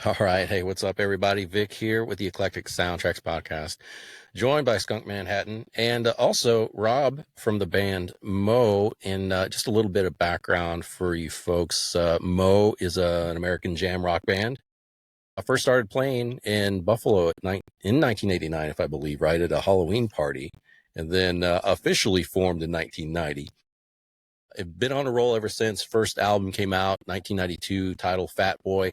All right. Hey, what's up, everybody? Vic here with the Eclectic Soundtrax podcast, joined by Skunk Manhattan and also Rob from the band Mo. And just a little bit of background for you folks. Mo is an American jam rock band. I first started playing in Buffalo in 1989, if I believe, right, at a Halloween party, and then officially formed in 1990. I've been on a roll ever since. First album came out 1992, titled Fatboy.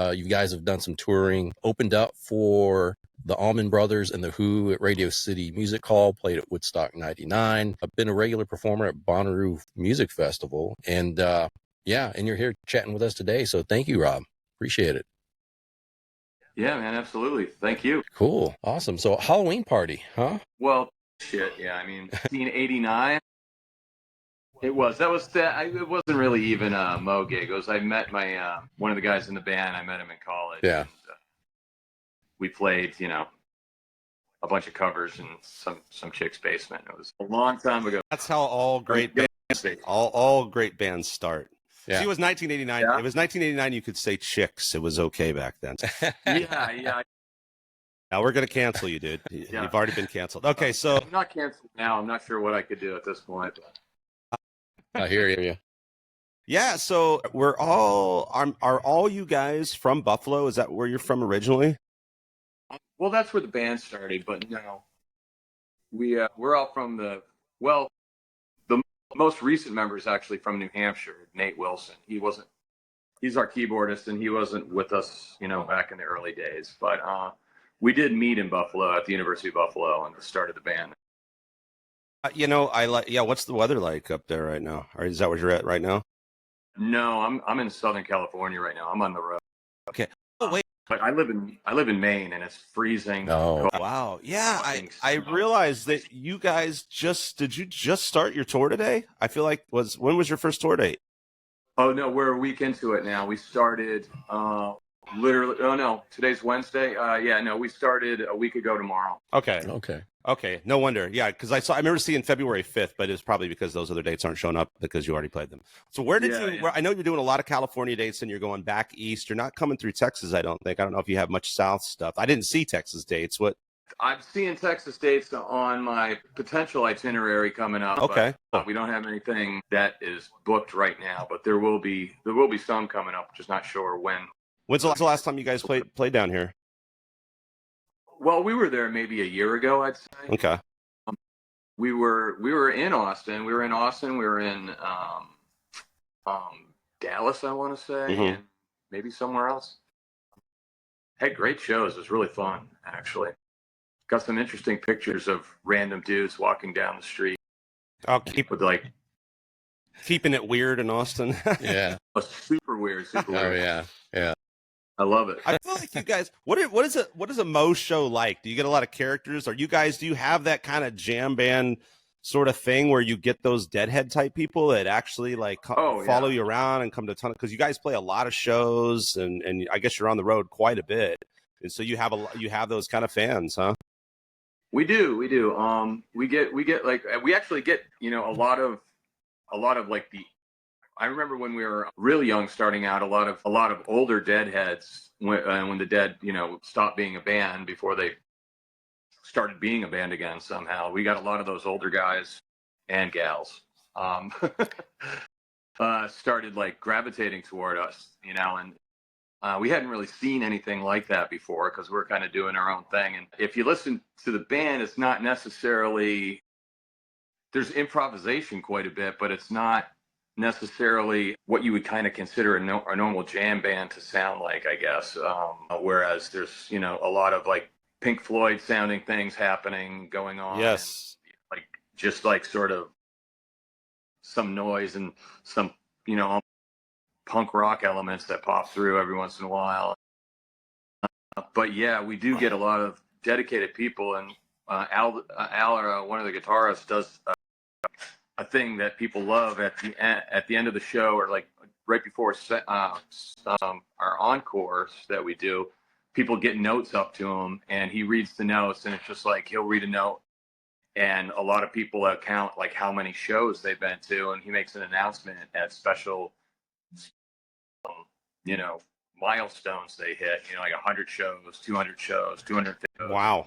You guys have done some touring, opened up for the Allman Brothers and the Who at Radio City Music Hall, played at Woodstock 99. I've been a regular performer at Bonnaroo Music Festival. And yeah, and you're here chatting with us today. So thank you, Rob. Appreciate it. Yeah, man, absolutely. Thank you. Cool. Awesome. So Halloween party, huh? Well, shit, yeah. I mean, 1989. It wasn't really even a Mo gig. It was I met my one of the guys in the band. I met him in college. Yeah. And, we played, a bunch of covers in some chick's basement. It was a long time ago. That's how all great bands, all great bands start. Yeah. See, it was 1989. Yeah. It was 1989. You could say chicks. It was okay back then. Yeah. Now we're gonna cancel you, dude. Yeah. You've already been canceled. Okay, so I'm not canceled now. I'm not sure what I could do at this point. I hear you. yeah, so we're all are all you guys from Buffalo? Is that where you're from originally? Well, that's where the band started, but no, we're all from the most recent member is actually from New Hampshire, Nate Wilson. He's our keyboardist, and he wasn't with us, back in the early days. But we did meet in Buffalo at the University of Buffalo and started the band. What's the weather like up there right now? Or is that where you're at right now? No, I'm in Southern California right now. I'm on the road. Okay. Oh wait. But I live in Maine, and it's freezing. Oh, wow. Yeah, I realized that you guys did you just start your tour today? I feel like when was your first tour date? Oh no, we're a week into it now. We started literally. Oh no, today's Wednesday. We started a week ago tomorrow. Okay. No wonder. Yeah, because I remember seeing February 5th, but it's probably because those other dates aren't showing up because you already played them. So where did I know you're doing a lot of California dates and you're going back east. You're not coming through Texas, I don't think. I don't know if you have much South stuff. I didn't see Texas dates. What? I'm seeing Texas dates on my potential itinerary coming up. Okay. But we don't have anything that is booked right now, but there will be some coming up. Just not sure when. When's the last time you guys played down here? Well, we were there maybe a year ago, I'd say. Okay. We were in Austin. We were in Dallas, I want to say, and maybe somewhere else. Had great shows. It was really fun, actually. Got some interesting pictures of random dudes walking down the street. I'll keeping it weird in Austin. Yeah. Super weird. Oh, yeah. I love it. I feel like you guys. What is a Mo show like? Do you get a lot of characters? Do you have that kind of jam band sort of thing where you get those Deadhead type people that actually follow you around and come to a ton of, because you guys play a lot of shows and I guess you're on the road quite a bit, and so you have those kind of fans, huh? We do. We actually get a lot of like the. I remember when we were really young, starting out, a lot of older Deadheads when the Dead, stopped being a band before they started being a band again. Somehow we got a lot of those older guys and gals started like gravitating toward us, and we hadn't really seen anything like that before because we're kind of doing our own thing. And if you listen to the band, it's not necessarily, there's improvisation quite a bit, but it's not necessarily what you would kind of consider a normal jam band to sound like, I guess. Whereas there's, a lot of like Pink Floyd sounding things going on. Yes. And, just sort of some noise and some, punk rock elements that pop through every once in a while. But yeah, we do get a lot of dedicated people, and Al, one of the guitarists, does a thing that people love at the end of the show, or like right before our encores that we do. People get notes up to him, and he reads the notes, and it's just like he'll read a note, and a lot of people count like how many shows they've been to, and he makes an announcement at special, milestones they hit, like 100 shows, 200 shows, 250 shows. Wow.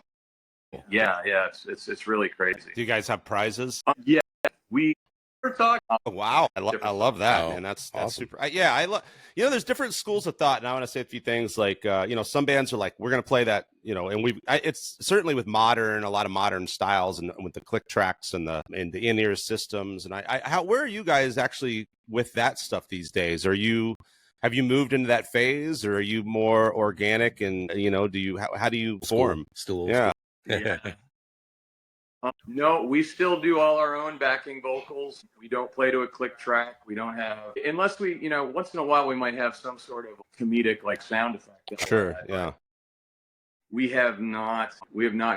Yeah, it's really crazy. Do you guys have prizes? Yeah, we were talking. Oh, wow, I love that, man. That's awesome. super. Yeah, I love. There's different schools of thought, and I want to say a few things. Like, some bands are like, we're going to play that, and it's certainly with a lot of modern styles, and with the click tracks and the in-ear systems. And where are you guys actually with that stuff these days? Have you moved into that phase, or are you more organic? And how do you form? Still yeah. Yeah. No, we still do all our own backing vocals. We don't play to a click track. We don't have, unless we, once in a while we might have some sort of comedic like sound effect. Sure, yeah. We have not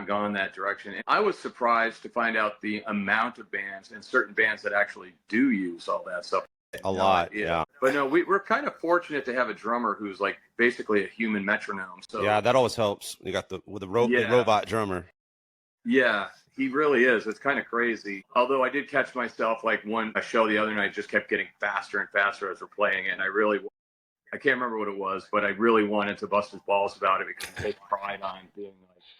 gone that direction. I was surprised to find out the amount of bands and certain bands that actually do use all that stuff. A lot, yeah. But no, we're kind of fortunate to have a drummer who's like basically a human metronome. So yeah, that always helps. You got the robot drummer. Yeah, he really is. It's kind of crazy. Although I did catch myself like a show the other night just kept getting faster and faster as we're playing it, and I can't remember what it was, but I really wanted to bust his balls about it because they cried on being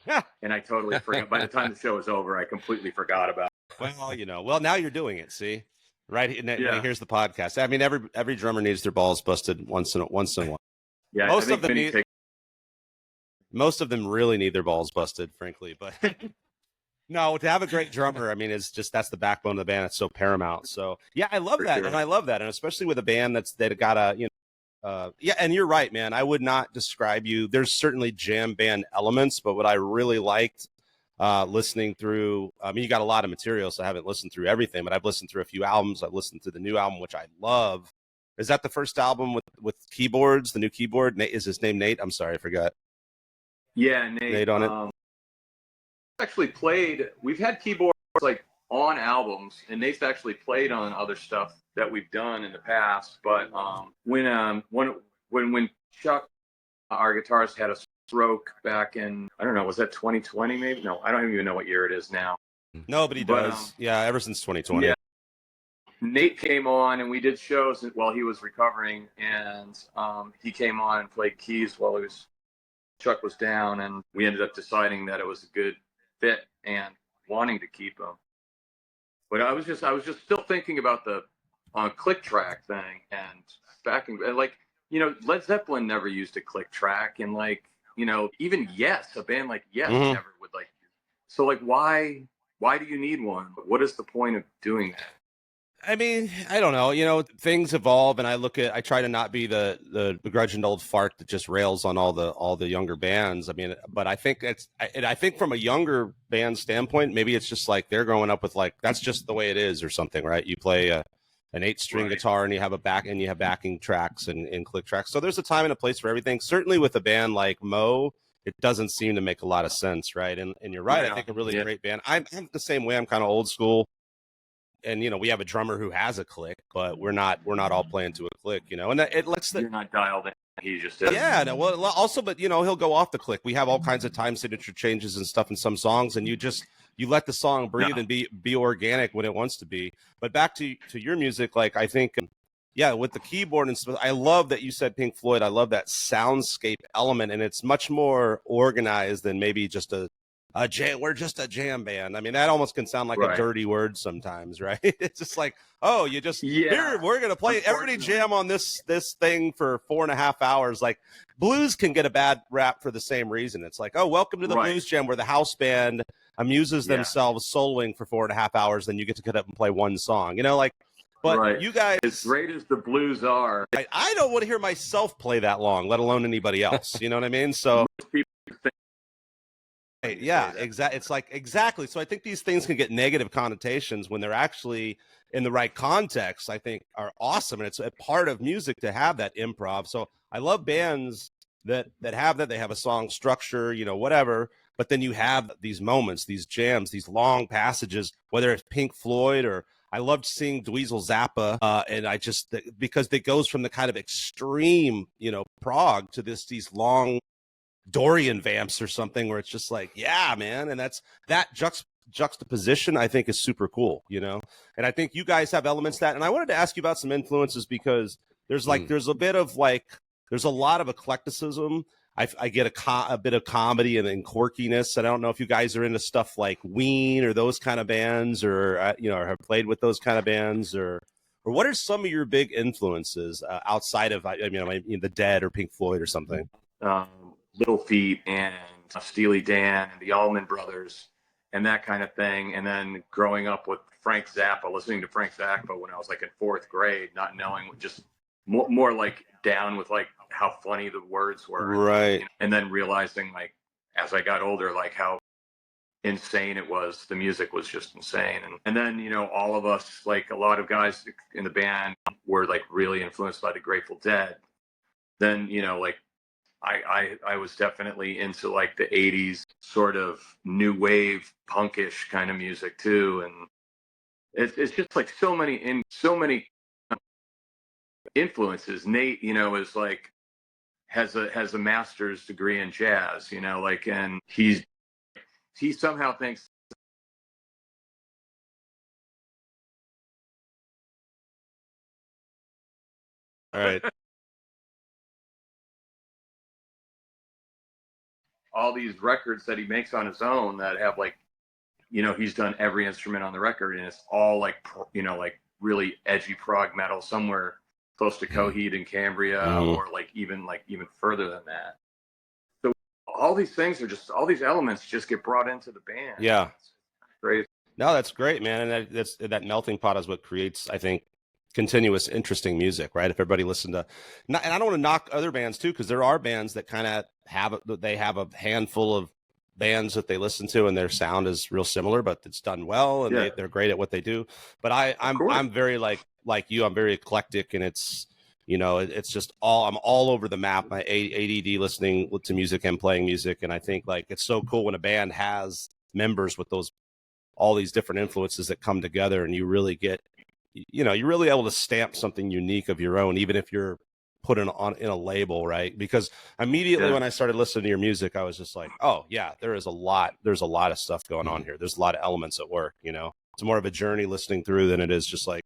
like, and I totally forgot. By the time the show was over, I completely forgot about it. Well, now you're doing it. See. Right, here's the podcast. I mean, every drummer needs their balls busted once in a while. Yeah, most of them really need their balls busted, frankly. But no, to have a great drummer, I mean, that's the backbone of the band. It's so paramount. So yeah, I love that, and I love that, and especially with a band that got yeah. And you're right, man. I would not describe you. There's certainly jam band elements, but what I really liked. Listening through, I mean, you got a lot of material, so I haven't listened through everything, but I've listened through a few albums. I've listened to the new album, which I love. Is that the first album with keyboards, the new keyboard? Nate, is his name Nate? I'm sorry, I forgot. Yeah, Nate on it. Actually played, we've had keyboards like on albums, and Nate's actually played on other stuff that we've done in the past. But when Chuck, our guitarist, had a stroke back in, I don't know, was that 2020 maybe? No, I don't even know what year it is now. No, but he does. Yeah, ever since 2020. Yeah. Nate came on and we did shows while he was recovering, and he came on and played keys while Chuck was down, and we ended up deciding that it was a good fit and wanting to keep him. But I was just still thinking about the click track thing and backing, like, Led Zeppelin never used a click track, and like, even Yes, a band like Yes never would like. So like, why do you need one? What is the point of doing that? I mean, I don't know. Things evolve, and I try to not be the begrudging old fart that just rails on all the younger bands. I mean, but I think I think from a younger band standpoint, maybe it's just like they're growing up with like that's just the way it is or something, right? You play an 8-string guitar and you have backing tracks and click tracks. So there's a time and a place for everything. Certainly with a band like Mo, it doesn't seem to make a lot of sense, right? And you're right. I think a really great band. I'm the same way. I'm kind of old school. And we have a drummer who has a click, but we're not all playing to a click, and it lets you're not dialed in. He just is. Yeah, no, well, also, but he'll go off the click. We have all kinds of time signature changes and stuff in some songs, and you let the song breathe and be organic when it wants to be. But back to your music, like I think, with the keyboard and stuff, I love that you said Pink Floyd. I love that soundscape element, and it's much more organized than maybe just a jam. We're just a jam band. I mean, that almost can sound like a dirty word sometimes, right? It's just like, oh, here we're gonna play. Everybody jam on this thing for 4.5 hours. Like blues can get a bad rap for the same reason. It's like, oh, welcome to the blues jam where the house band amuses themselves soloing for 4.5 hours, then you get to get up and play one song. But you guys, as great as the blues are, I don't want to hear myself play that long, let alone anybody else. You know what I mean? So. Yeah, exactly. It's like exactly. So I think these things can get negative connotations when they're actually in the right context. I think are awesome, and it's a part of music to have that improv. So I love bands that have that. They have a song structure, whatever. But then you have these moments, these jams, these long passages. Whether it's Pink Floyd or I loved seeing Dweezil Zappa, and I just because it goes from the kind of extreme, prog to these long. Dorian vamps or something where it's just like, yeah, man. And that juxtaposition I think is super cool, and I think you guys have elements that, and I wanted to ask you about some influences because there's a bit of like there's a lot of eclecticism. I get a bit of comedy and then quirkiness. And I don't know if you guys are into stuff like Ween or those kind of bands, or you know, or have played with those kind of bands, or what are some of your big influences outside of the Dead or Pink Floyd or something? Little Feat and Steely Dan and the Allman Brothers and that kind of thing. And then growing up with Frank Zappa, listening to Frank Zappa when I was like in 4th grade, not knowing, just more like down with like how funny the words were. Right. And then realizing like as I got older, like how insane it was. The music was just insane. And then, you know, all of us, like a lot of guys in the band were like really influenced by the Grateful Dead. Then, you know, like I was definitely into like the 80s sort of new wave punkish kind of music too. And it's just like so many influences. Nate, you know, is like has a master's degree in jazz, you know, like, and he somehow thinks all right. All these records that he makes on his own that have like, you know, he's done every instrument on the record, and it's all like, you know, like really edgy prog metal, somewhere close to Coheed and Cambria, or like even further than that. So all these things are just, all these elements just get brought into the band. Yeah, it's great. No, that's great, man, and that melting pot is what creates, I think, continuous interesting music, right? If everybody listened to, and I don't want to knock other bands too, because there are bands that kind of have a handful of bands that they listen to and their sound is real similar, but it's done well and they're great at what they do. But I'm very like you, I'm very eclectic, and it's, you know, it's just I'm all over the map. My ADD listening to music and playing music, and I think like it's so cool when a band has members with all these different influences that come together, and you really get, you know, you're really able to stamp something unique of your own, even if you're put in a label, right? Because immediately when I started listening to your music, I was just like, oh yeah, there's a lot of stuff going on here. There's a lot of elements at work, you know. It's more of a journey listening through than it is just like,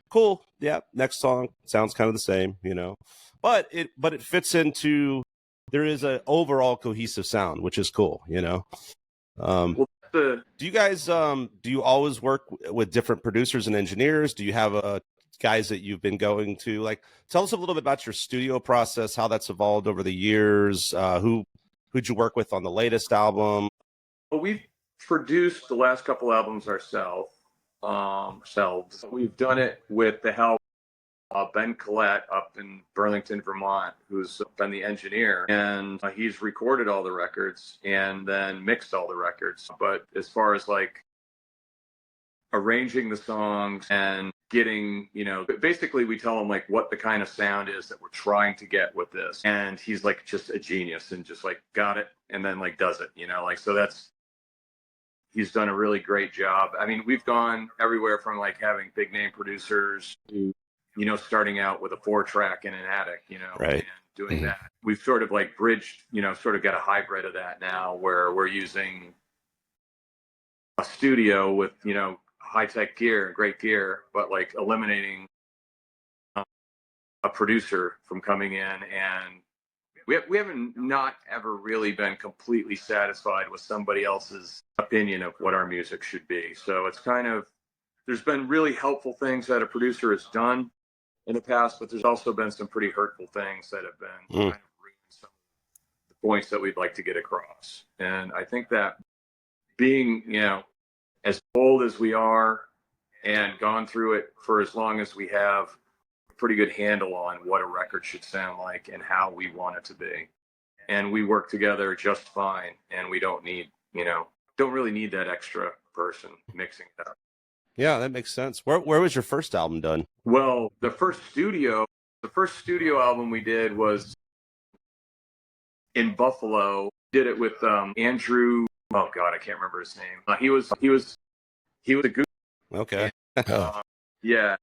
cool, yeah, next song sounds kind of the same, you know. But it fits into, there is an overall cohesive sound, which is cool, you know. Do you guys do you always work with different producers and engineers? Do you have guys that you've been going to? Like, tell us a little bit about your studio process, how that's evolved over the years. Who'd you work with on the latest album? Well, we've produced the last couple albums ourselves. We've done it with the help Ben Collette up in Burlington, Vermont, who's been the engineer, and he's recorded all the records and then mixed all the records. But as far as like arranging the songs and getting, you know, basically we tell him like what the kind of sound is that we're trying to get with this, and he's like just a genius and just like got it and then like does it, you know, like, so he's done a really great job. I mean, we've gone everywhere from like having big name producers to, you know, starting out with a 4-track in an attic, you know, right, and doing that. We've sort of like bridged, you know, sort of got a hybrid of that now, where we're using a studio with, you know, high-tech gear, great gear, but like eliminating a producer from coming in. And we haven't not ever really been completely satisfied with somebody else's opinion of what our music should be. So it's kind of, there's been really helpful things that a producer has done in the past, but there's also been some pretty hurtful things that have been kind of ruined some of the points that we'd like to get across. And I think that being, you know, as old as we are and gone through it for as long as we have, a pretty good handle on what a record should sound like and how we want it to be. And we work together just fine, and we don't need, you know, don't really need that extra person mixing it up. Yeah, that makes sense. Where was your first album done? Well, the first studio album we did was in Buffalo. Did it with Andrew. Oh God, I can't remember his name. He was a good. Okay. Yeah.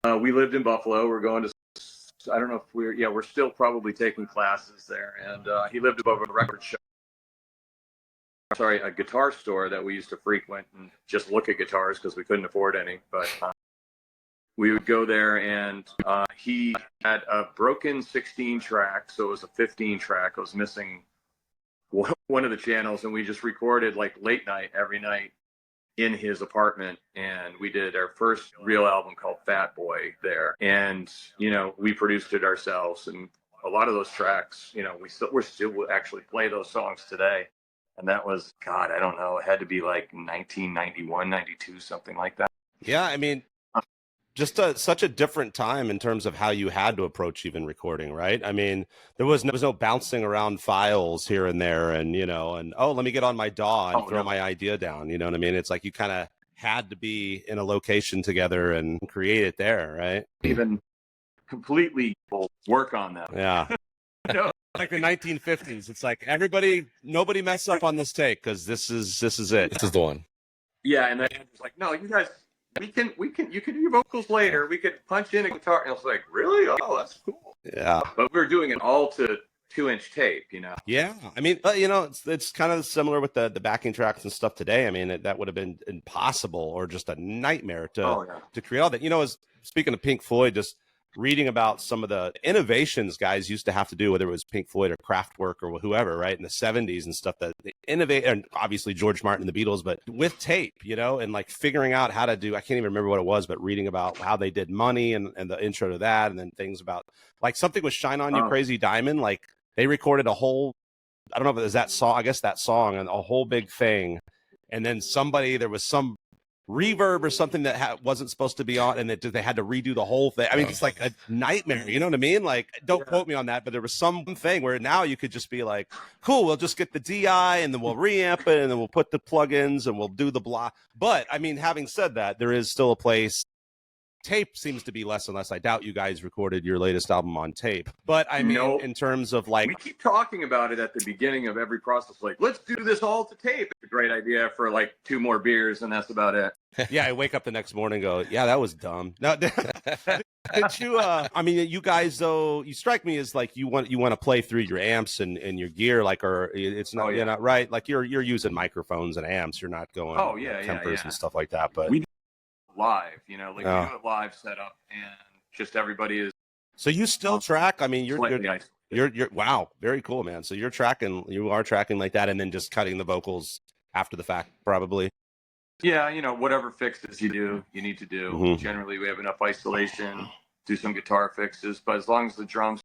We lived in Buffalo. We're going to, I don't know if we're still probably taking classes there. And he lived above a record shop. Sorry, a guitar store that we used to frequent and just look at guitars because we couldn't afford any. But we would go there, and he had a broken 16 track, so it was a 15 track. I was missing one of the channels, and we just recorded like late night every night in his apartment, and we did our first real album called Fatboy there. And we produced it ourselves, and a lot of those tracks, we're still actually play those songs today. And that was, God, I don't know, it had to be like 1991, 92, something like that. Yeah, I mean, just such a different time in terms of how you had to approach even recording, right? I mean, there was no bouncing around files here and there, and oh, let me get on my DAW and throw my idea down. You know what I mean? It's like you kind of had to be in a location together and create it there, right? Even completely work on them. Yeah. Like the 1950s. It's like nobody mess up on this take because this is it. This is the one. Yeah, and then it's like, no, you guys. You can do your vocals later. We could punch in a guitar. And I was like, really? Oh, that's cool. Yeah. But we were doing it all to 2-inch tape, Yeah. I mean, it's kind of similar with the backing tracks and stuff today. I mean, that would have been impossible or just a nightmare to create all that. As speaking of Pink Floyd, just reading about some of the innovations guys used to have to do, whether it was Pink Floyd or Kraftwerk or whoever, right, in the 70s and stuff, that they innovate, and obviously George Martin and the Beatles, but with tape, and like figuring out how to do, I can't even remember what it was, but reading about how they did Money and the intro to that, and then things about like something with Shine On You Crazy Diamond, like they recorded a whole, I don't know if it was that song, I guess that song, and a whole big thing, and then there was some reverb or something that wasn't supposed to be on, and they had to redo the whole thing. I mean, it's like a nightmare. You know what I mean? Like, don't quote me on that, but there was some thing where now you could just be like, cool, we'll just get the DI and then we'll reamp it and then we'll put the plugins and we'll do the blah. But I mean, having said that, there is still a place. Tape seems to be less and less. I doubt you guys recorded your latest album on tape, but I mean, in terms of like, we keep talking about it at the beginning of every process. Like, let's do this all to tape. It's a great idea for like 2 more beers, and that's about it. Yeah, I wake up the next morning and go, yeah, that was dumb. No, did you? I mean, you guys though, you strike me as like you want to play through your amps and your gear, like, or it's not, you're not right. Like you're using microphones and amps. You're not going, tempers and stuff like that. But we live, we do it live setup, and just everybody is. So you still track? I mean, you're wow, very cool, man. So you are tracking like that, and then just cutting the vocals after the fact, probably. Yeah, whatever fixes you need to do. Mm-hmm. Generally, we have enough isolation, do some guitar fixes, but as long as the drums,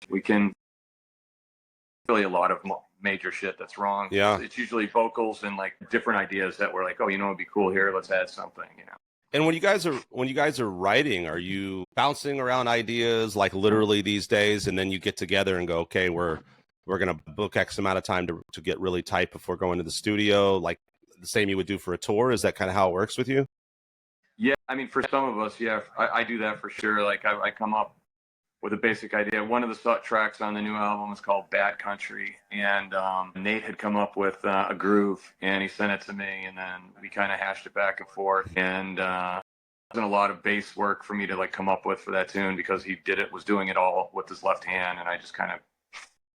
we can. Really, a lot of major shit that's wrong. Yeah, it's usually vocals and like different ideas that we're like, oh, it'd be cool here. Let's add something. And when you guys are writing, are you bouncing around ideas like literally these days, and then you get together and go, okay, we're gonna book X amount of time to get really tight before going to the studio, like the same you would do for a tour? Is that kind of how it works with you? Yeah, I mean, for some of us, yeah, I do that for sure. Like I come up with a basic idea. One of the tracks on the new album is called Bad Country, and Nate had come up with a groove, and he sent it to me, and then we kind of hashed it back and forth, and it wasn't a lot of bass work for me to like come up with for that tune, because he was doing it all with his left hand, and I just kind of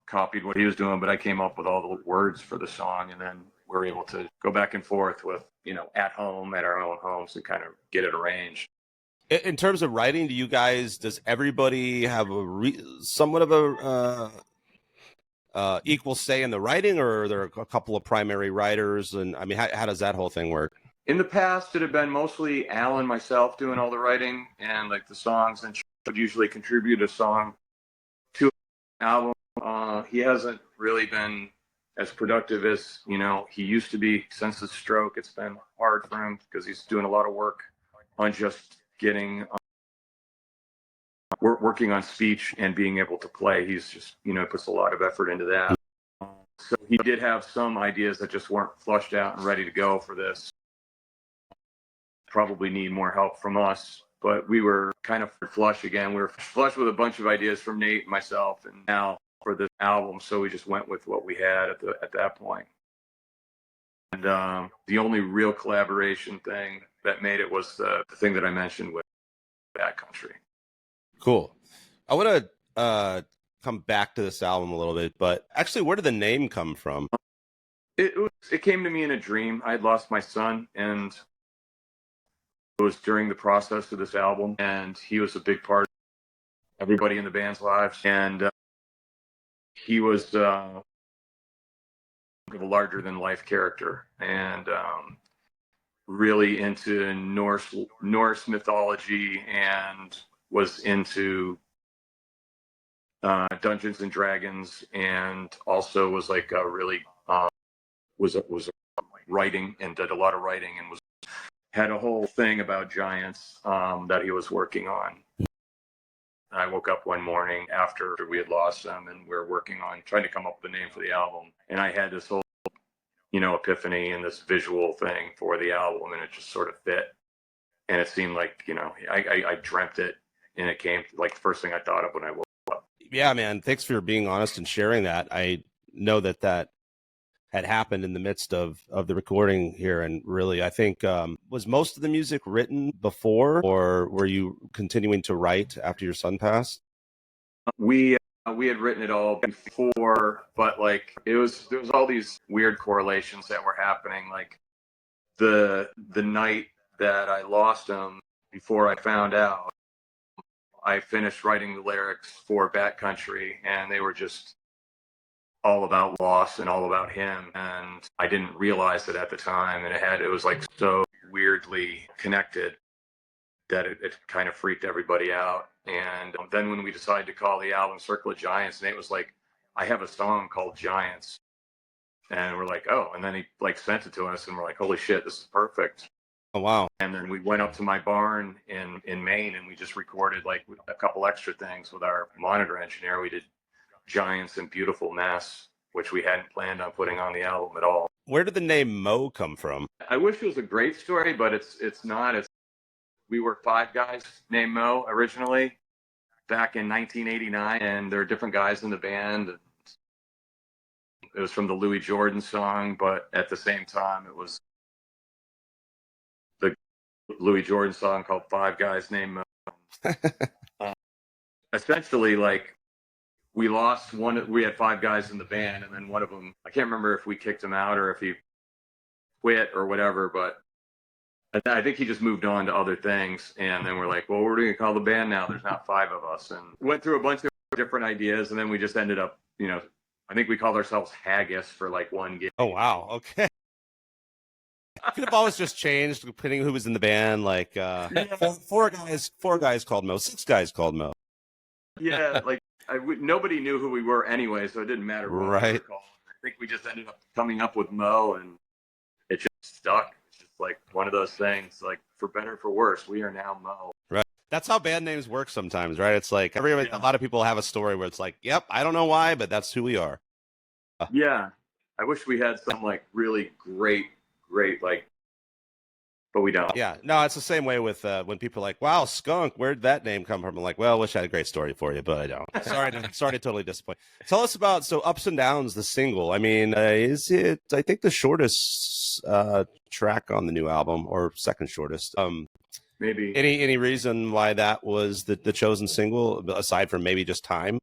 copied what he was doing, but I came up with all the words for the song, and then we're able to go back and forth with, at our own homes, and kind of get it arranged. In terms of writing, does everybody have somewhat of a equal say in the writing, or are there a couple of primary writers? And I mean, how does that whole thing work? In the past, it had been mostly Allman, myself doing all the writing and like the songs, and would usually contribute a song to an album. He hasn't really been as productive as, he used to be since his stroke. It's been hard for him because he's doing a lot of work on just getting working on speech and being able to play. He's just puts a lot of effort into that. So he did have some ideas that just weren't flushed out and ready to go for this. Probably need more help from us, but we were kind of flush again. We were flush with a bunch of ideas from Nate and myself, and now for this album, so we just went with what we had at that point. And the only real collaboration thing that made it was the thing that I mentioned with Bad Country. Cool. I want to come back to this album a little bit, but actually, where did the name come from? It came to me in a dream. I had lost my son, and It was during the process of this album, and he was a big part of everybody in the band's lives. And he was a larger than life character, and really into Norse mythology, and was into Dungeons and Dragons, and also was like really was writing, and did a lot of writing, and had a whole thing about giants that he was working on. I woke up one morning after we had lost them, and we were working on trying to come up with a name for the album, and I had this whole epiphany and this visual thing for the album, and it just sort of fit, and it seemed like I dreamt it, and it came like the first thing I thought of when I woke up. Yeah, man, thanks for being honest and sharing that. I know that had happened in the midst of the recording here, and really I think was most of the music written before, or were you continuing to write after your son passed? We had written it all before, but like there was all these weird correlations that were happening. Like the night that I lost him, before I found out, I finished writing the lyrics for Backcountry, and they were just all about loss and all about him, and I didn't realize it at the time, and it was like so weirdly connected that it kind of freaked everybody out. And then when we decided to call the album Circle of Giants, Nate was like, I have a song called Giants, and we're like, oh, and then he like sent it to us, and we're like, holy shit, this is perfect. Oh wow. And then we went up to my barn in Maine, and we just recorded like a couple extra things with our monitor engineer. We did Giants and Beautiful Mess, which we hadn't planned on putting on the album at all. Where did the name Mo come from? I wish it was a great story, but it's not. We were 5 guys named Mo originally back in 1989, and there are different guys in the band. It was from the Louis Jordan song, but at the same time, it was the Louis Jordan song called 5 Guys Named Mo. Essentially, like, we lost one. We had 5 guys in the band, and then one of them, I can't remember if we kicked him out or if he quit or whatever, but I think he just moved on to other things. And then we're like, well, what are we going to call the band now? There's not 5 of us. And went through a bunch of different ideas, and then we just ended up, I think we called ourselves Haggis for like one gig. Oh, wow. Okay. Could have always just changed depending who was in the band. Like four guys called Mo, 6 guys called Mo. Yeah, like nobody knew who we were anyway, so it didn't matter what we were called. I think we just ended up coming up with Mo, and it just stuck. It's just like one of those things, like for better or for worse, we are now Mo. Right. That's how band names work sometimes, right? It's like a lot of people have a story where it's like, yep, I don't know why, but that's who we are. Yeah. I wish we had some like really great, like, but we don't. Yeah, no, it's the same way with when people are like, wow, Skunk, where'd that name come from? I'm like, well, I wish I had a great story for you, but I don't. Sorry to totally disappoint. Tell us about, so Ups and Downs, the single. I mean, is it, I think, the shortest track on the new album, or second shortest? Maybe. Any reason why that was the chosen single, aside from maybe just time?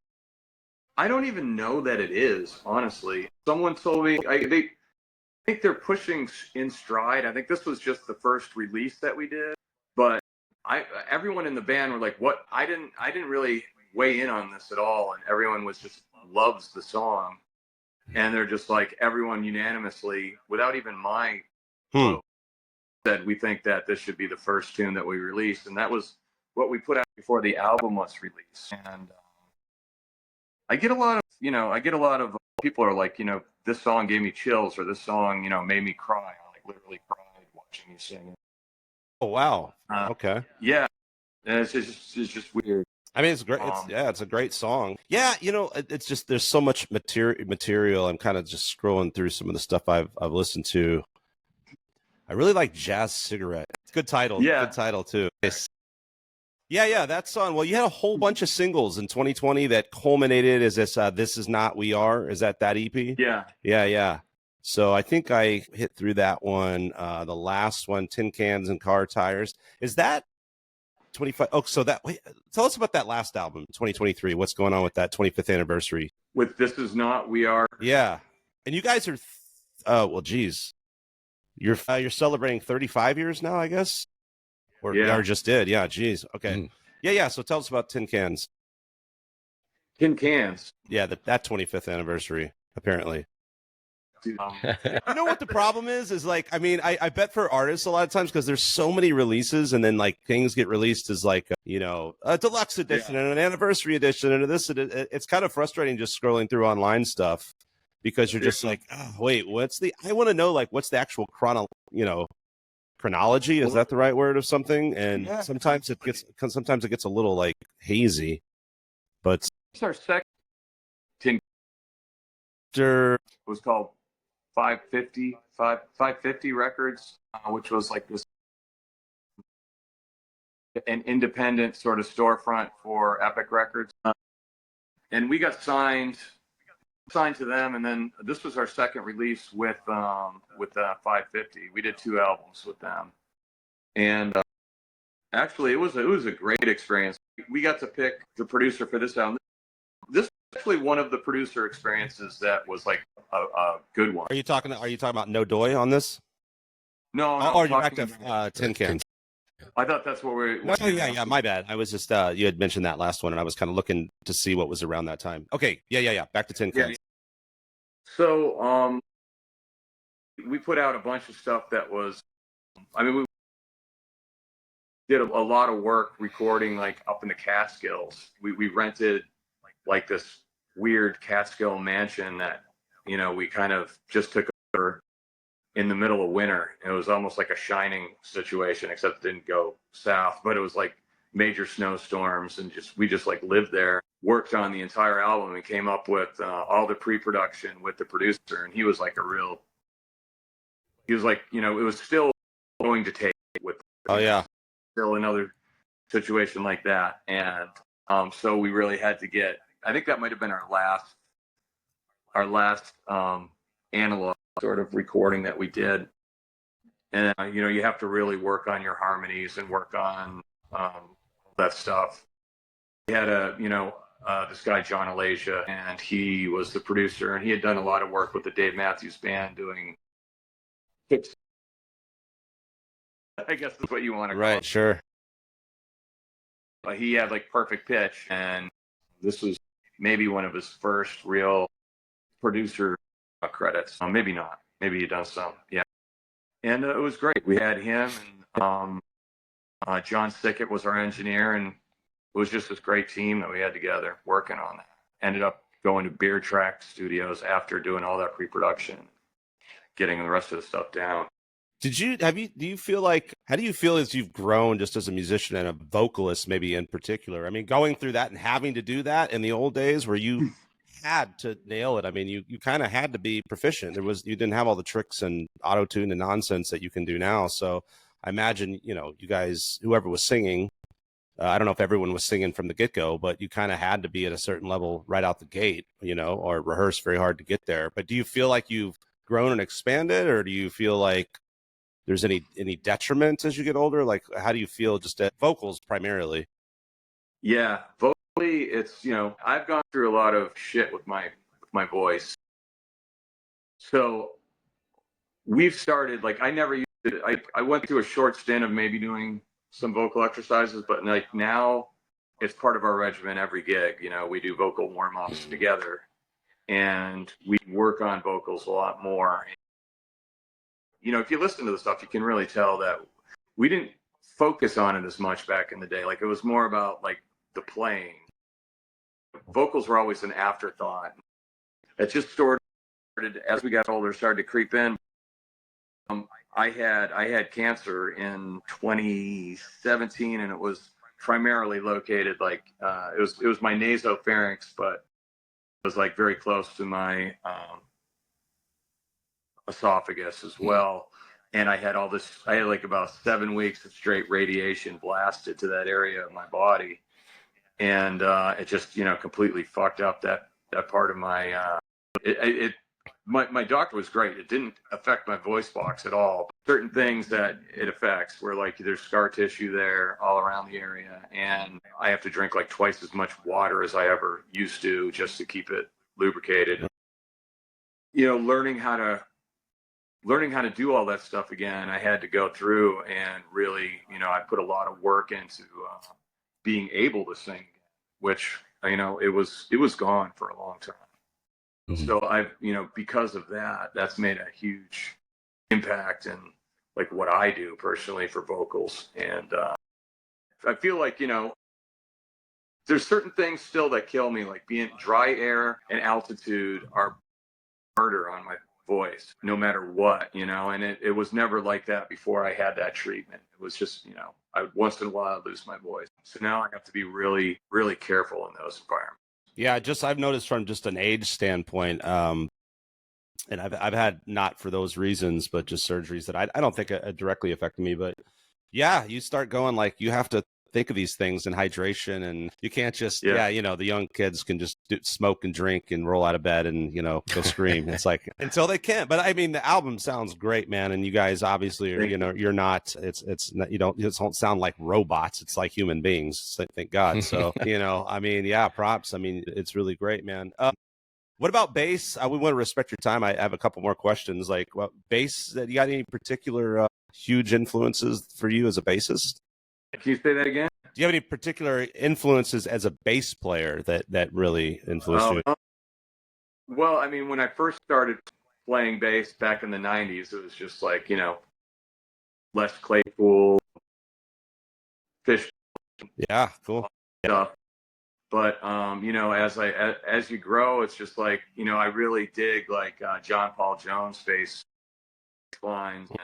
I don't even know that it is, honestly. Someone told me, I think they're pushing in stride. I think this was just the first release that we did, but everyone in the band were like, what? I didn't really weigh in on this at all, and everyone was just loves the song, and they're just like, everyone unanimously, without even my vote, said we think that this should be the first tune that we released, and that was what we put out before the album was released. And I get a lot of people are like, this song gave me chills, or this song, made me cry. I like literally cried watching you sing it. Oh, wow. Okay. Yeah. And it's just weird. I mean, it's great. It's a great song. Yeah. It's just, there's so much material. I'm kind of just scrolling through some of the stuff I've listened to. I really like Jazz Cigarette. It's a good title. Yeah. Good title too. Yeah, that song. Well, you had a whole bunch of singles in 2020 that culminated as This Is Not We Are. Is that EP? Yeah. So I think I hit through that one. The last one, Tin Cans and Car Tires. Is that 25? Oh, so tell us about that last album, 2023. What's going on with that 25th anniversary? With This Is Not We Are. Yeah. And you guys are, well, geez. You're celebrating 35 years now, I guess? or just did. Yeah, geez. Okay. Mm. Yeah. So tell us about Tin Cans. Tin Cans. Yeah, that 25th anniversary, apparently. You know what the problem is like, I mean, I bet for artists a lot of times, because there's so many releases, and then like things get released as like, a deluxe edition and an anniversary edition and this, it's kind of frustrating just scrolling through online stuff, because you're just like, oh, wait, I want to know, like, what's the actual chronology, is that the right word of something? And sometimes it gets a little like hazy, but it's our second Tin was called 550 Records, which was like an independent sort of storefront for Epic Records, and we got signed to them, and then this was our second release with 550. We did 2 albums with them, and actually it was a great experience. We got to pick the producer for this album. This is actually one of the producer experiences that was like a good one. Are you talking about No Doy on this? No. Or you back to Tin Cans? I thought that's what we're. No, yeah. My bad. I was just you had mentioned that last one, and I was kind of looking to see what was around that time. Okay, yeah. Back to Tin Cans. So, we put out a bunch of stuff that was. I mean, we did a lot of work recording like up in the Catskills. We rented like this weird Catskill mansion that we kind of just took over in the middle of winter. It was almost like a Shining situation, except it didn't go south, but it was like major snowstorms, and we just like lived there, worked on the entire album, and came up with all the pre-production with the producer. And he was like it was still going to take with. Oh yeah. Still another situation like that. And so we really had to get, I think that might have been our last analog sort of recording that we did. And you have to really work on your harmonies and work on that stuff. We had this guy John Alasia, and he was the producer, and he had done a lot of work with the Dave Matthews Band doing fixed. I guess that's what you want to call right. it. Sure. He had like perfect pitch, and this was maybe one of his first real producer credits. Maybe not. Maybe he done some. Yeah. And it was great. We had him, and John Sickett was our engineer, and it was just this great team that we had together working on that. Ended up going to Beer Track Studios after doing all that pre-production, getting the rest of the stuff down. Do you feel like, how do you feel as you've grown just as a musician and a vocalist, maybe in particular? I mean, going through that and having to do that in the old days where you had to nail it. I mean, you kind of had to be proficient. You didn't have all the tricks and auto-tune and nonsense that you can do now. So I imagine, you guys, whoever was singing, I don't know if everyone was singing from the get-go, but you kind of had to be at a certain level right out the gate, or rehearse very hard to get there. But do you feel like you've grown and expanded, or do you feel like there's any detriment as you get older? Like, how do you feel just at vocals primarily? Yeah, vocally, it's, I've gone through a lot of shit with my voice. So we've started, like, I never used it. I went through a short stint of maybe doing some vocal exercises, but like now it's part of our regimen every gig. We do vocal warm-ups together, and we work on vocals a lot more. If you listen to the stuff, you can really tell that we didn't focus on it as much back in the day. Like, it was more about like the playing. Vocals were always an afterthought. It just started as we got older, started to creep in. I had cancer in 2017, and it was primarily located like it was my nasopharynx, but it was like very close to my esophagus as well. And I had like about 7 weeks of straight radiation blasted to that area of my body, and it just completely fucked up that part of my my doctor was great. It didn't affect my voice box at all. Certain things that it affects were like there's scar tissue there all around the area, and I have to drink like twice as much water as I ever used to just to keep it lubricated. Learning how to learning how to do all that stuff again, I had to go through and really, I put a lot of work into being able to sing, which, it was gone for a long time. Mm-hmm. So I've, because of that, that's made a huge impact in like what I do personally for vocals. And I feel like, there's certain things still that kill me, like being dry air and altitude are murder on my voice, no matter what, and it was never like that before I had that treatment. It was just, I would once in a while lose my voice. So now I have to be really, really careful in those environments. Yeah, I've noticed from just an age standpoint, and I've had, not for those reasons, but just surgeries that I don't think directly affected me. But yeah, you start going like, you have to think of these things and hydration, and you can't just the young kids can just smoke and drink and roll out of bed and go scream. It's like until they can't. But I mean, the album sounds great, man, and you guys obviously are, you're not, it's not, you don't sound like robots. It's like human beings, so thank God. So I mean, yeah, props. I mean, it's really great, man. What about bass? We want to respect your time. I have a couple more questions. Like, what bass? You got any particular huge influences for you as a bassist? Can you say that again? Do you have any particular influences as a bass player that really influenced you? Well, I mean, when I first started playing bass back in the 90s, it was just like, Les Claypool, Fish. Yeah, cool. Stuff. But, as you grow, it's just like, I really dig like John Paul Jones bass lines and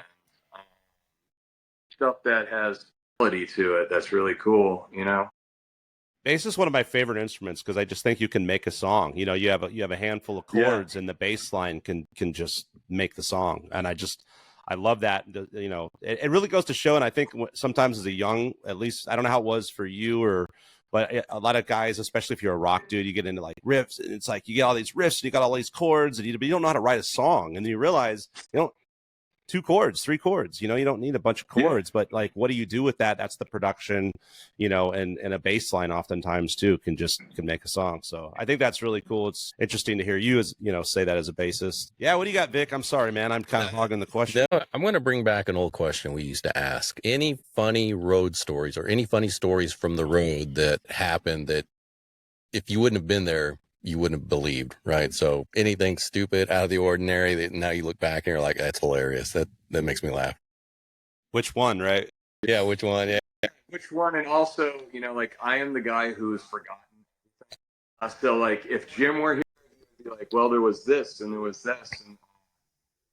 stuff that has to it. That's really cool. Bass is one of my favorite instruments because I just think you can make a song. You have a handful of chords and the bass line can just make the song. And I love that. It really goes to show. And I think sometimes as a young, at least, I don't know how it was for you but a lot of guys, especially if you're a rock dude, you get into like riffs and it's like you get all these riffs and you got all these chords and but you don't know how to write a song. And you realize, 2 chords, 3 chords, you don't need a bunch of chords, but like, what do you do with that? That's the production, and a bass line oftentimes too can make a song. So I think that's really cool. It's interesting to hear you say that as a bassist. Yeah. What do you got, Vic? I'm sorry, man. I'm kind of hogging the question. I'm going to bring back an old question we used to ask. Any funny road stories or any funny stories from the road that happened that if you wouldn't have been there, you wouldn't have believed, right? So anything stupid, out of the ordinary, that now you look back and you're like, that's hilarious. That makes me laugh. Which one, right? Yeah, which one? Yeah. Which one? And also, like I am the guy who is forgotten. So like if Jim were here, he'd be like, well, there was this and there was this, and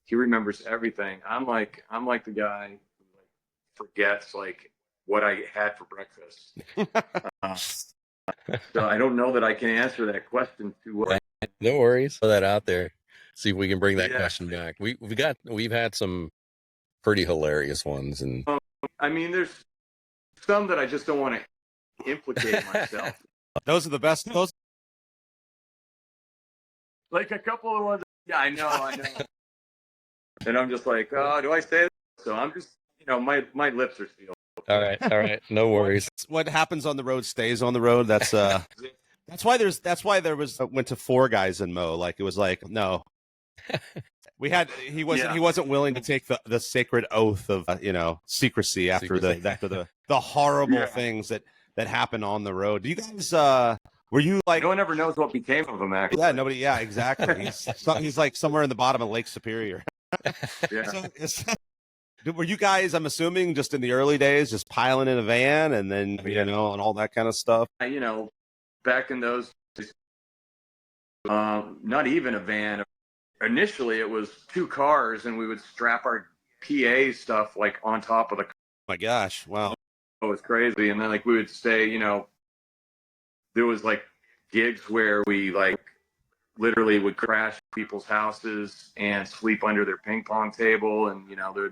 he remembers everything. I'm like the guy who like forgets like what I had for breakfast. So I don't know that I can answer that question too well. No worries. Throw that out there. See if we can bring that question back. We've had some pretty hilarious ones, and I mean, there's some that I just don't want to implicate myself. Those are the best. Those like a couple of ones. Yeah, I know. And I'm just like, oh, do I say that? So I'm just, my lips are sealed. All right. No worries. What happens on the road stays on the road. That's why there went to 4 guys in Mo. Like it was like, no, he wasn't willing to take the sacred oath of, secrecy after the horrible things that happen on the road. Do you guys, were you like, no one ever knows what became of him, actually. Yeah, nobody. Yeah, exactly. He's like somewhere in the bottom of Lake Superior. Yeah. Were you guys, I'm assuming, just in the early days, just piling in a van and then, and all that kind of stuff? Back in those days, not even a van. Initially, it was 2 cars, and we would strap our PA stuff, like, on top of the car. Oh my gosh, wow. It was crazy. And then, like, we would stay, there was, like, gigs where we, like, literally would crash people's houses and sleep under their ping pong table. And, there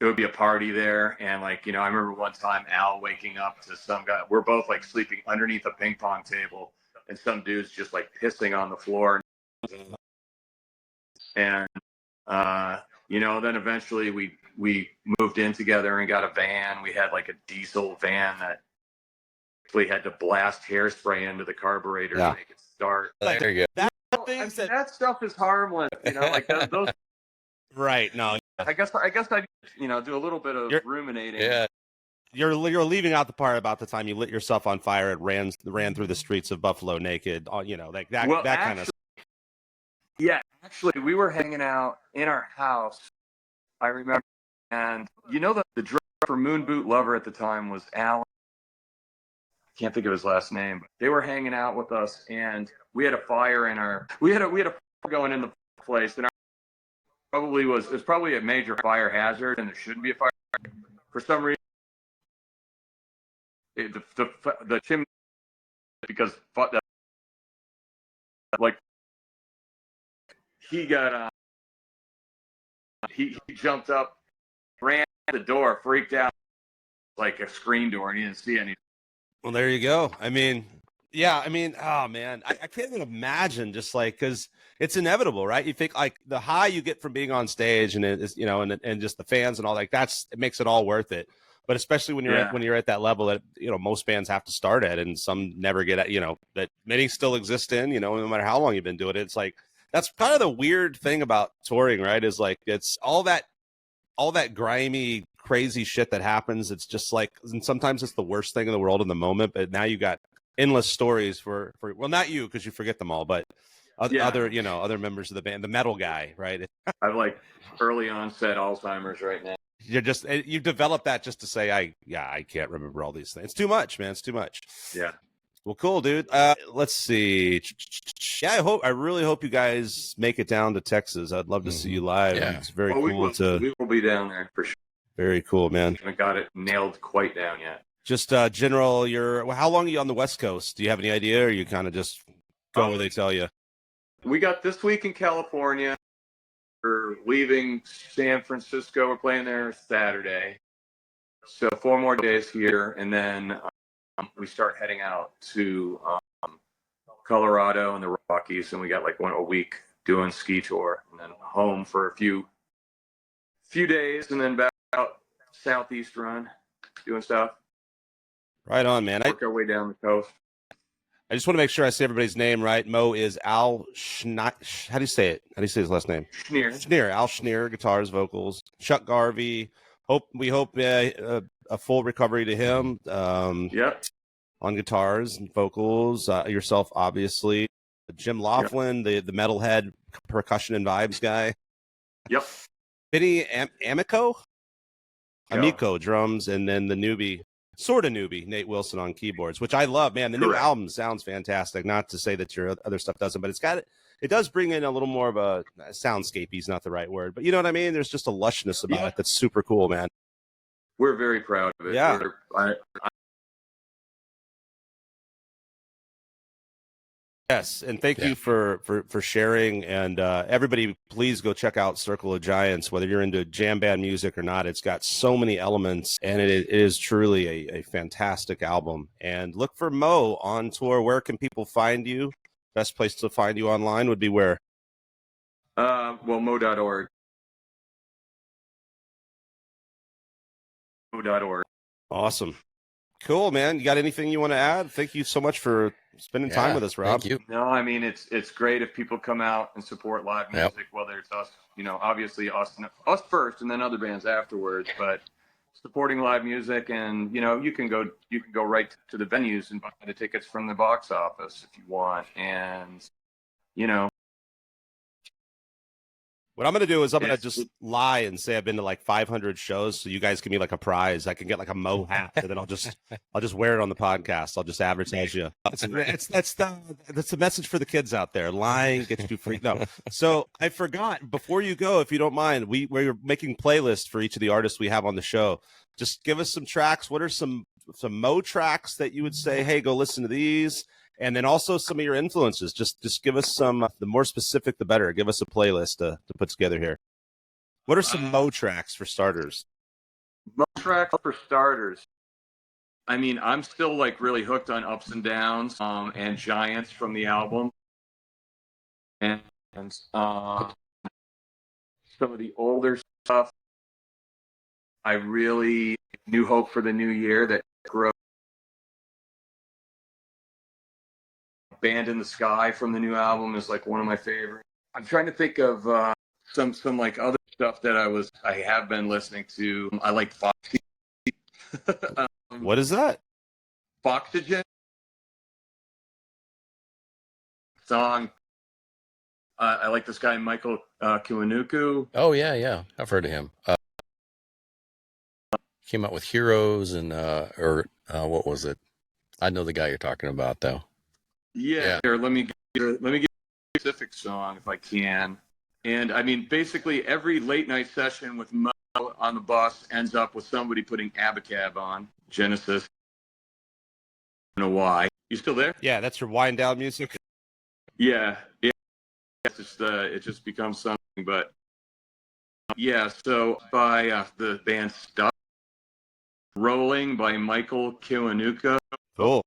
would be a party there. And like, I remember one time Al waking up to some guy, we're both like sleeping underneath a ping pong table and some dude's just like pissing on the floor. And, then eventually we moved in together and got a van. We had like a diesel van that we had to blast hairspray into the carburetor to make it start. There you go. That stuff is harmless, like those Right. No. I guess I do a little bit of ruminating. Yeah. You're leaving out the part about the time you lit yourself on fire and ran through the streets of Buffalo naked. Like that. Well, that kind of. Yeah, actually, we were hanging out in our house. I remember, and the drummer for Moon Boot Lover at the time was Allman. I can't think of his last name. But they were hanging out with us, and we had a fire in our. We had a fire going in the place, and it was probably a major fire hazard, and there shouldn't be a fire. For some reason, the chimney, because like he got he jumped up, ran the door, freaked out like a screen door, and he didn't see anything. Well, there you go. I mean, yeah. I mean, oh man, I can't even imagine just like, because it's inevitable, right? You think like the high you get from being on stage and it's, and just the fans and all like it makes it all worth it. But especially when you're at that level that most bands have to start at, and some never get at, that many still exist in, no matter how long you've been doing it. It's like that's kind of the weird thing about touring, right? Is like it's all that grimy, crazy shit that happens. It's just like, and sometimes it's the worst thing in the world in the moment. But now you got endless stories for well, not you because you forget them all, but other members of the band, the metal guy, right? I've like early onset Alzheimer's right now. You've developed that just to say, I can't remember all these things. It's too much, man. It's too much. Yeah. Well, cool, dude. Let's see. Yeah, I really hope you guys make it down to Texas. I'd love to see you live. Yeah. It's very cool. We will be down there for sure. Very cool, man. Haven't got it nailed quite down yet. Just general, how long are you on the West Coast? Do you have any idea, or you kind of just go where they tell you? We got this week in California. We're leaving San Francisco. We're playing there Saturday. So 4 more days here, and then we start heading out to Colorado and the Rockies, and we got like a week doing ski tour, and then home for a few days, and then back out southeast run doing stuff. Right on, man. Work our way down the coast. I just want to make sure I say everybody's name right. Mo is Al Schneer. How do you say it? How do you say his last name? Schneer. Al Schneer, guitars, vocals. Chuck Garvey. We hope a full recovery to him. Yep. On guitars and vocals. Yourself, obviously. Jim Laughlin, the metalhead percussion and vibes guy. Yep. Vinny Amico, drums, and then the newbie. Sort of newbie, Nate Wilson on keyboards, which I love, man. The new album sounds fantastic. Not to say that your other stuff doesn't, but it does bring in a little more of a soundscape. Is not the right word, but you know what I mean? There's just a lushness about it that's super cool, man. We're very proud of it. Yeah. Yes, and thank you for sharing. And everybody, please go check out Circle of Giants, whether you're into jam band music or not. It's got so many elements, and it is truly a fantastic album. And look for Mo on tour. Where can people find you? Best place to find you online would be where? Mo.org. Mo.org. Awesome. Cool, man. You got anything you want to add? Thank you so much for spending time with us, Rob. Thank you. No, I mean, it's great if people come out and support live music, whether it's us, obviously us first and then other bands afterwards, but supporting live music, and you can go right to the venues and buy the tickets from the box office if you want. And what I'm going to do is I'm going to just lie and say I've been to like 500 shows, so you guys give me like a prize. I can get like a Mo hat, and then I'll just wear it on the podcast. I'll just advertise you. That's the message for the kids out there. Lying gets you free. No. So I forgot, before you go, if you don't mind, we're making playlists for each of the artists we have on the show. Just give us some tracks. What are some Mo tracks that you would say, hey, go listen to these? And then also some of your influences. Just give us some, the more specific, the better. Give us a playlist to put together here. What are some Mo tracks for starters? Mo tracks for starters. I mean, I'm still like really hooked on Ups and Downs and Giants from the album. And some of the older stuff. I really New Hope for the New Year that grew up. Band in the Sky from the new album is like one of my favorites. I'm trying to think of some like other stuff that I have been listening to. I like Foxy. What is that? Foxygen song. I like this guy Michael Kiwanuka. Oh yeah, I've heard of him. Came out with Heroes and what was it? I know the guy you're talking about though. Yeah. Here, let me get a specific song if I can. And I mean, basically every late night session with Mo on the bus ends up with somebody putting Abacab on. Genesis. I don't know why. You still there? Yeah, that's your wind down music. Yeah. It's just, it just becomes something. But yeah, so by the band Stuff, Rolling by Michael Kiwanuka. Cool.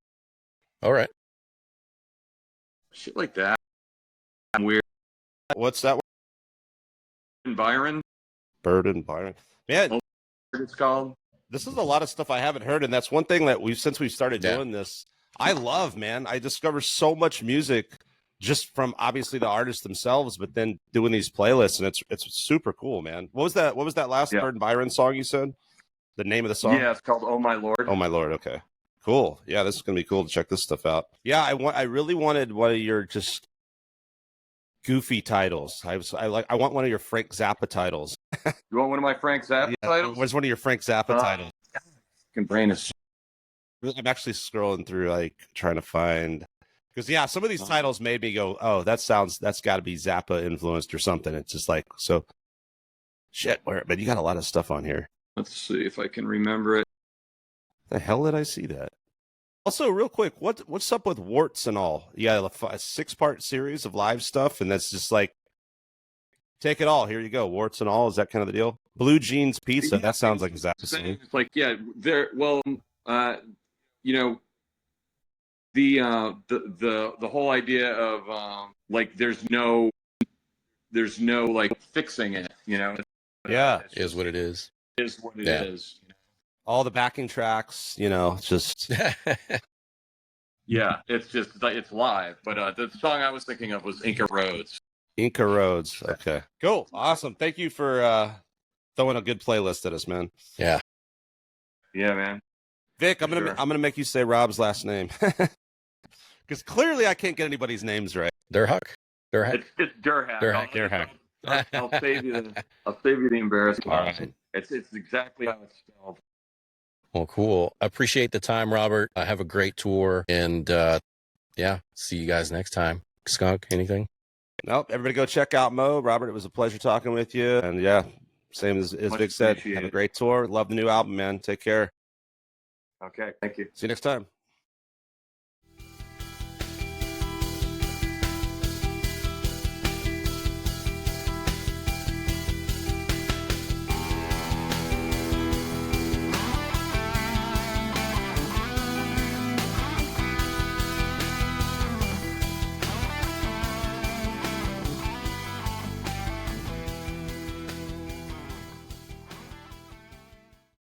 All right. Shit like that. Weird. What's that? Byron. Bird and Byron. Man, It's called. This is a lot of stuff I haven't heard, and that's one thing that since we started doing this, I love, man. I discover so much music just from obviously the artists themselves, but then doing these playlists, and it's super cool, man. What was that last Bird and Byron song you said? The name of the song? Yeah, it's called "Oh My Lord." Oh My Lord. Okay, cool. Yeah, this is gonna be cool to check this stuff out. Yeah, I really wanted one of your just goofy titles. I want one of your Frank Zappa titles. You want one of my Frank Zappa titles? Where's one of your Frank Zappa titles? Brain is. I'm actually scrolling through, like trying to find, because some of these titles made me go, oh, that's got to be Zappa influenced or something. It's just like, so shit. But you got a lot of stuff on here. Let's see if I can remember it. The hell did I see that? Also, real quick, what's up with Warts and All? Yeah, a 6-part series of live stuff, and that's just like, take it all. Here you go. Warts and All. Is that kind of the deal? Blue Jeans Pizza. That sounds like a Zappa song. It's like, yeah, there. Well, you know, the whole idea of like there's no like fixing it. You know. Yeah, is what it is. Is what it is. You know? All the backing tracks, just. Yeah, it's live. But the song I was thinking of was Inca Roads. Inca Roads. Okay. Cool. Awesome. Thank you for throwing a good playlist at us, man. Yeah. Yeah, man. Vic, I'm gonna make you say Rob's last name. Because clearly I can't get anybody's names right. Durhack. It's Durhack. Durhack. I'll save you the embarrassment. All right. It's exactly how it's spelled. Well, cool. I appreciate the time, Robert. Have a great tour, and see you guys next time. Skunk, anything? Nope. Everybody go check out Mo. Robert, it was a pleasure talking with you. And same as Vic said, have a great tour. Love the new album, man. Take care. Okay, thank you. See you next time.